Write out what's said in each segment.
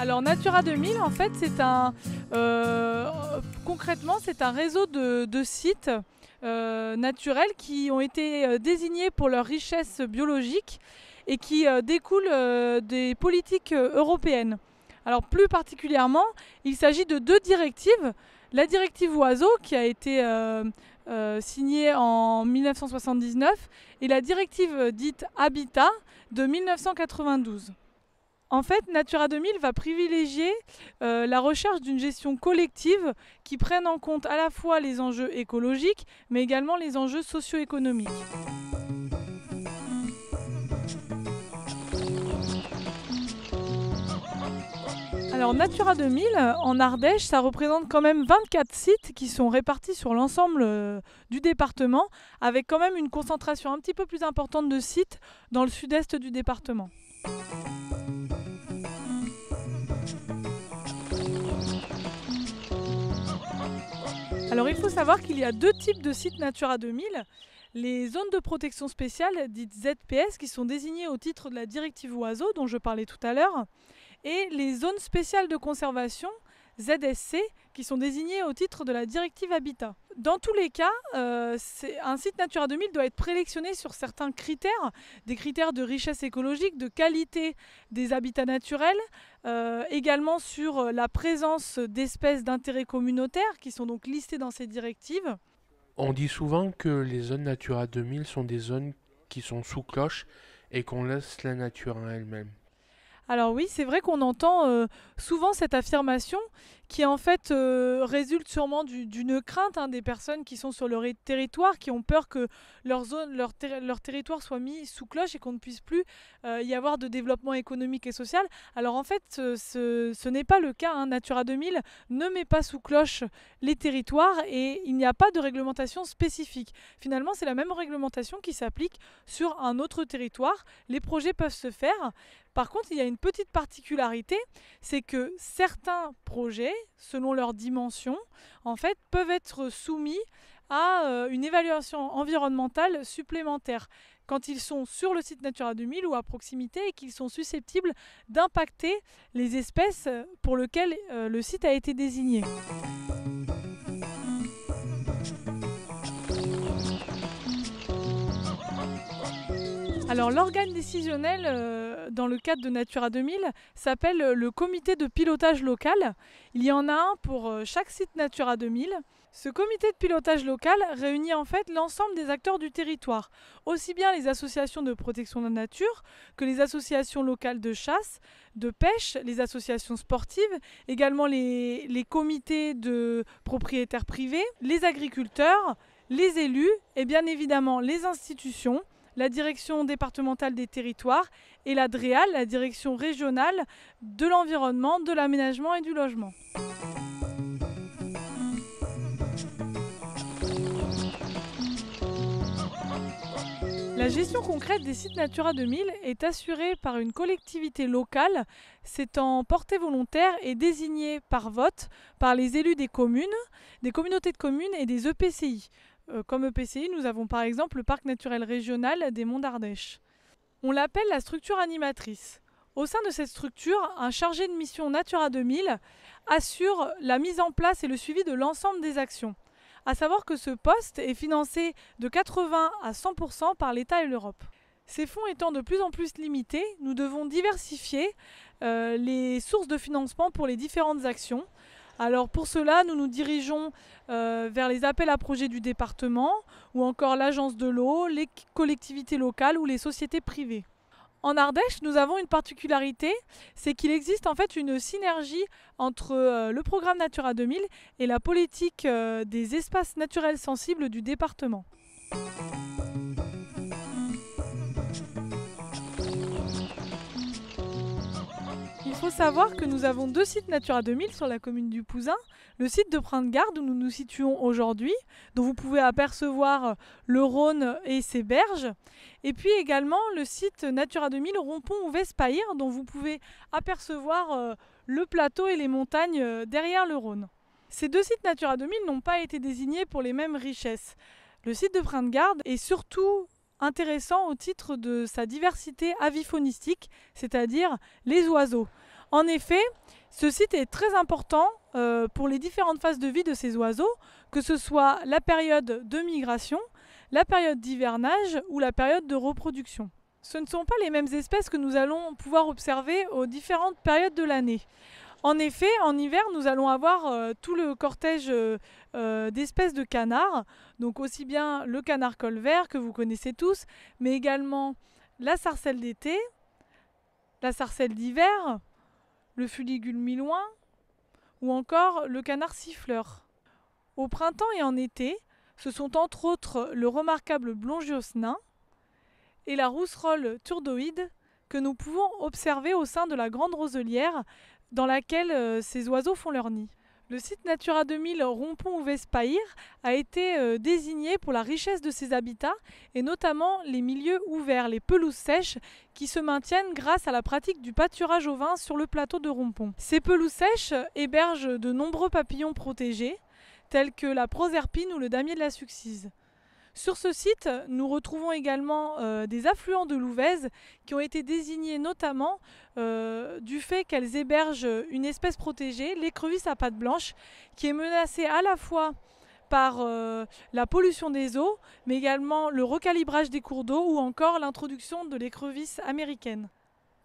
Alors Natura 2000, en fait, concrètement, c'est un réseau de sites naturels qui ont été désignés pour leur richesse biologique et qui découlent des politiques européennes. Alors plus particulièrement, il s'agit de deux directives. La directive Oiseaux qui a été signée en 1979 et la directive dite Habitat de 1992. En fait, Natura 2000 va privilégier la recherche d'une gestion collective qui prenne en compte à la fois les enjeux écologiques, mais également les enjeux socio-économiques. Alors Natura 2000, en Ardèche, ça représente quand même 24 sites qui sont répartis sur l'ensemble du département, avec quand même une concentration un petit peu plus importante de sites dans le sud-est du département. Alors il faut savoir qu'il y a deux types de sites Natura 2000. Les zones de protection spéciale, dites ZPS, qui sont désignées au titre de la directive Oiseaux, dont je parlais tout à l'heure, et les zones spéciales de conservation, ZSC, qui sont désignées au titre de la directive Habitat. Dans tous les cas, un site Natura 2000 doit être présélectionné sur certains critères, des critères de richesse écologique, de qualité des habitats naturels, également sur la présence d'espèces d'intérêt communautaire qui sont donc listées dans ces directives. On dit souvent que les zones Natura 2000 sont des zones qui sont sous cloche et qu'on laisse la nature en elle-même. Alors oui, c'est vrai qu'on entend souvent cette affirmation qui en fait résulte sûrement d'une crainte des personnes qui sont sur leur territoire, qui ont peur que leur territoire soit mis sous cloche et qu'on ne puisse plus y avoir de développement économique et social. Alors en fait, ce n'est pas le cas. Natura 2000 ne met pas sous cloche les territoires et il n'y a pas de réglementation spécifique. Finalement, c'est la même réglementation qui s'applique sur un autre territoire. Les projets peuvent se faire. Par contre, il y a une petite particularité, c'est que certains projets, selon leur dimension, en fait, peuvent être soumis à une évaluation environnementale supplémentaire quand ils sont sur le site Natura 2000 ou à proximité et qu'ils sont susceptibles d'impacter les espèces pour lesquelles le site a été désigné. Alors l'organe décisionnel dans le cadre de Natura 2000 s'appelle le comité de pilotage local. Il y en a un pour chaque site Natura 2000. Ce comité de pilotage local réunit en fait l'ensemble des acteurs du territoire, aussi bien les associations de protection de la nature que les associations locales de chasse, de pêche, les associations sportives, également les comités de propriétaires privés, les agriculteurs, les élus et bien évidemment les institutions, la direction départementale des territoires et la DREAL, la direction régionale de l'environnement, de l'aménagement et du logement. La gestion concrète des sites Natura 2000 est assurée par une collectivité locale s'étant portée volontaire et désignée par vote par les élus des communes, des communautés de communes et des EPCI. Comme EPCI, nous avons par exemple le parc naturel régional des Monts d'Ardèche. On l'appelle la structure animatrice. Au sein de cette structure, un chargé de mission Natura 2000 assure la mise en place et le suivi de l'ensemble des actions. À savoir que ce poste est financé de 80 à 100% par l'État et l'Europe. Ces fonds étant de plus en plus limités, nous devons diversifier les sources de financement pour les différentes actions. Alors pour cela, nous nous dirigeons vers les appels à projets du département ou encore l'agence de l'eau, les collectivités locales ou les sociétés privées. En Ardèche, nous avons une particularité, c'est qu'il existe en fait une synergie entre le programme Natura 2000 et la politique des espaces naturels sensibles du département. Il faut savoir que nous avons deux sites Natura 2000 sur la commune du Pouzin. Le site de Printemps-de-Garde où nous nous situons aujourd'hui, dont vous pouvez apercevoir le Rhône et ses berges. Et puis également le site Natura 2000 Rompont ou Vespaïr, dont vous pouvez apercevoir le plateau et les montagnes derrière le Rhône. Ces deux sites Natura 2000 n'ont pas été désignés pour les mêmes richesses. Le site de Printemps-de-Garde est surtout intéressant au titre de sa diversité avifaunistique, c'est-à-dire les oiseaux. En effet, Ce site est très important pour les différentes phases de vie de ces oiseaux, que ce soit la période de migration, la période d'hivernage ou la période de reproduction. Ce ne sont pas les mêmes espèces que nous allons pouvoir observer aux différentes périodes de l'année. En effet, en hiver, nous allons avoir tout le cortège d'espèces de canards, donc aussi bien le canard colvert que vous connaissez tous, mais également la sarcelle d'été, la sarcelle d'hiver, le fuligule milouin ou encore le canard siffleur. Au printemps et en été, ce sont entre autres le remarquable blongios nain et la rousserolle turdoïde que nous pouvons observer au sein de la grande roselière dans laquelle ces oiseaux font leur nid. Le site Natura 2000 Rompont-Ouvèze-Payre a été désigné pour la richesse de ses habitats et notamment les milieux ouverts, les pelouses sèches qui se maintiennent grâce à la pratique du pâturage au vin sur le plateau de Rompont. Ces pelouses sèches hébergent de nombreux papillons protégés tels que la proserpine ou le damier de la Succise. Sur ce site, nous retrouvons également des affluents de l'Ouvèze qui ont été désignés notamment du fait qu'elles hébergent une espèce protégée, l'écrevisse à pattes blanches, qui est menacée à la fois par la pollution des eaux, mais également le recalibrage des cours d'eau ou encore l'introduction de l'écrevisse américaine.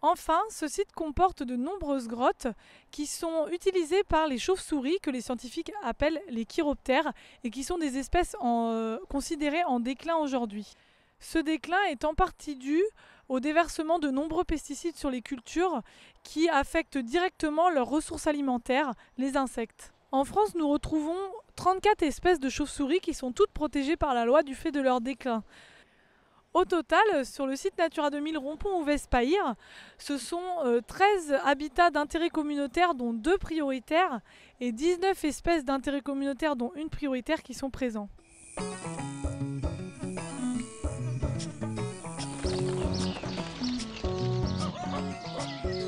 Enfin, ce site comporte de nombreuses grottes qui sont utilisées par les chauves-souris que les scientifiques appellent les chiroptères et qui sont des espèces considérées en déclin aujourd'hui. Ce déclin est en partie dû au déversement de nombreux pesticides sur les cultures qui affectent directement leurs ressources alimentaires, les insectes. En France, nous retrouvons 34 espèces de chauves-souris qui sont toutes protégées par la loi du fait de leur déclin. Au total, sur le site Natura 2000 Rompont-Ouvèze-Payre, ce sont 13 habitats d'intérêt communautaire dont 2 prioritaires et 19 espèces d'intérêt communautaire dont une prioritaire qui sont présents.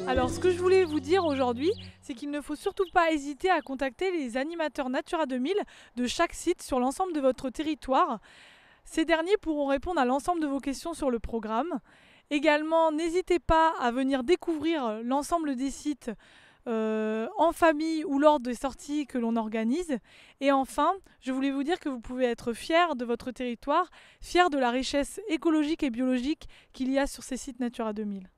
Alors ce que je voulais vous dire aujourd'hui, c'est qu'il ne faut surtout pas hésiter à contacter les animateurs Natura 2000 de chaque site sur l'ensemble de votre territoire. Ces derniers pourront répondre à l'ensemble de vos questions sur le programme. Également, n'hésitez pas à venir découvrir l'ensemble des sites en famille ou lors des sorties que l'on organise. Et enfin, je voulais vous dire que vous pouvez être fiers de votre territoire, fiers de la richesse écologique et biologique qu'il y a sur ces sites Natura 2000.